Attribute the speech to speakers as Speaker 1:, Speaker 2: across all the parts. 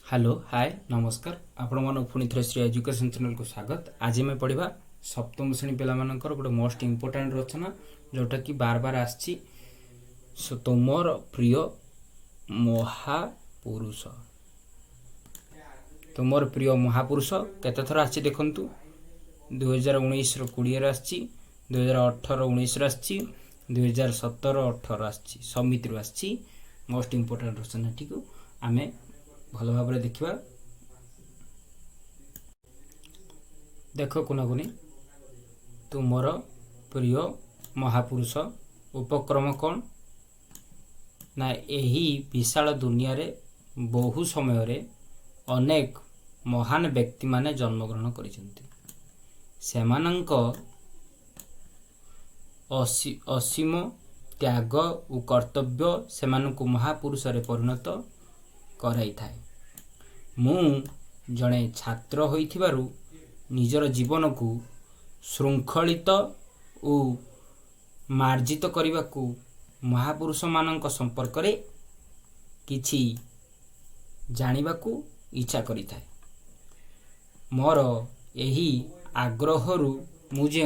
Speaker 1: Hello hi नमस्कार आपण मन पुणी थे श्री एजुकेशन चैनल को स्वागत। आज मैं पढ़ा सप्तम श्रेणी पिला मानकर गोटे मोस्ट इम्पोर्टाट रचना जोटा कि बार बार आसी तुमर प्रिय महापुरुष। तुमर प्रिय महापुरुष केते थर आसी देखु 2019 20 आसी 2018 19 आसी 2017 18 आसी समिति आसी मोस्ट इम्पोर्टाट रचना टी को आम भल भाव देखा। देख कुनाकुनी तुमर प्रिय महापुरुष उपक्रम कौन ना यही विशाल दुनिया रे बहु समय रे अनेक महान व्यक्ति माने जन्मग्रहण करिसेंती। सेमानंक असीम त्याग और कर्तव्य सेमानंकु महापुरुष रे परिणत कराई थाए। मु जड़े छात्र होइथिबारु निजर जीवन को श्रृंखलित और मार्जित करने को महापुरुष मानक संपर्क रे किछि जानिबा को इच्छा करि थाए। मोर यही आग्रहरु मुझे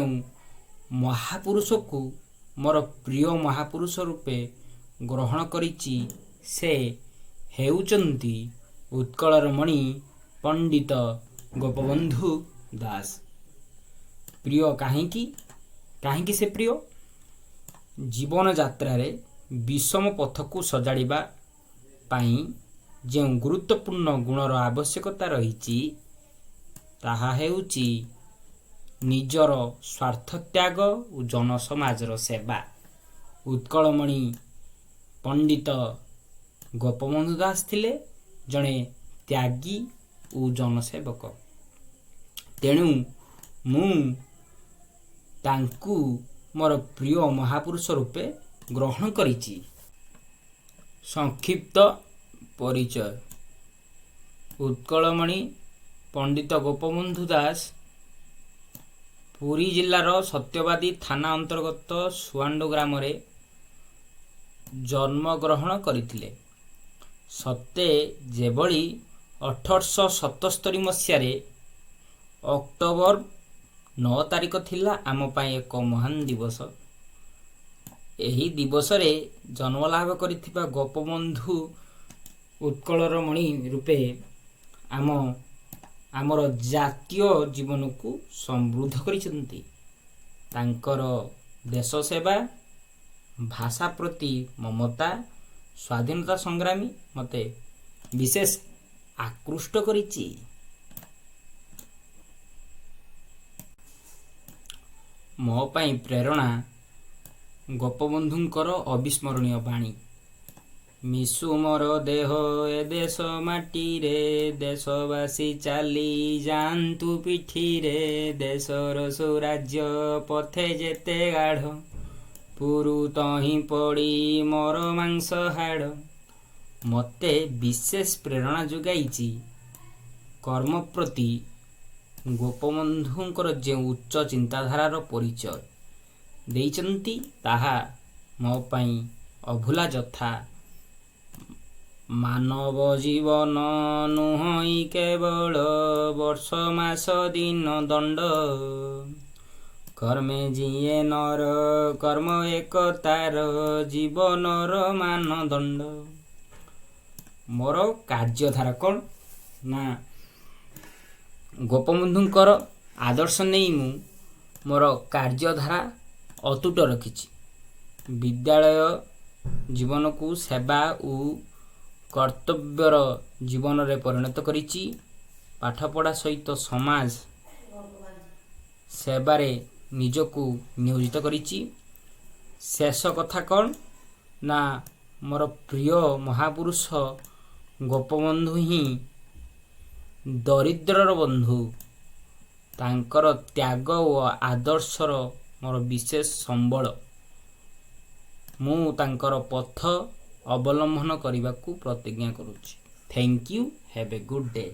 Speaker 1: महापुरुष को मोर प्रिय महापुरुष रूपे ग्रहण करिछि से हेउचंती उत्कलर मणि पंडित गोपबंधु दास। प्रिय काहींकी से प्रिय जीवन यात्रा रे विषम पथ को सजाड़िबा पाई जे गुरुत्वपूर्ण गुणर आवश्यकता रही ताहा हेउची निजर स्वार्थ त्याग और जनसमाजर सेवा। उत्कलमणि पंडित गोपबंधु दास थिले जड़े त्यागी और जनसेवक। तेणु मु तांकु मोर प्रिय महापुरुष रूपे ग्रहण करिछि। संक्षिप्त परिचय। उत्कलमणि पंडित गोपबंधु दास पुरी जिल्लार सत्यवादी थाना अंतर्गत सुआंडो ग्राम रे जन्म ग्रहण करथिले। सत्य जेभली 1877 मसीह अक्टोबर 9 तारिख थिला आम पाई एक महान दिवस। एही दिवस रे जन्म लाभ करिथिबा गोपबंधु उत्कलर मणि रूपे आमर जातीय जीवन को समृद्ध करिसेंती। तांकर देश सेवा भाषा प्रति ममता स्वाधीनता संग्रामी मते विशेष आकृष्ट करिछि। मो पाई प्रेरणा गोपबंधुंकर अविस्मरणीय बाणी। मिसु मोर देह ए देश माटी रे देशवासी चाली जान्तु पिठी रे देशर सुराज्य पथे जेते गाढ़ पुरु तही पड़ी मोर मांस हाड़। मते विशेष प्रेरणा जोगाइछि कर्म प्रति गोपबंधुंकर जे उच्च चिंताधारार परिचय देइचंती ताहा मो पाई अभुला जथा। मानव जीवन नुहई केवल वर्ष मास दिन दंड कर्मे जिए नर कर्म एक तार जीवनर मानदंड। मोर कार्यधारा कौन ना गोपबंधुंकर आदर्श नहीं मु मोर कार्यधारा अतुट रखिछि। विद्यालय जीवन को सेवा और कर्तव्यर जीवन रे परिणत करिछि। पाठपढ़ा सहित समाज सेवारे निजको नियोजित करिछि। शेष कथा कौन ना मोर प्रिय महापुरुष गोपबंधु ही दरिद्रर बंधु। तांकर त्याग और आदर्शर मोर विशेष संबल। मु तांकर पथ अवलंबन करने को प्रतिज्ञा करुछि। Thank you. Have a good day.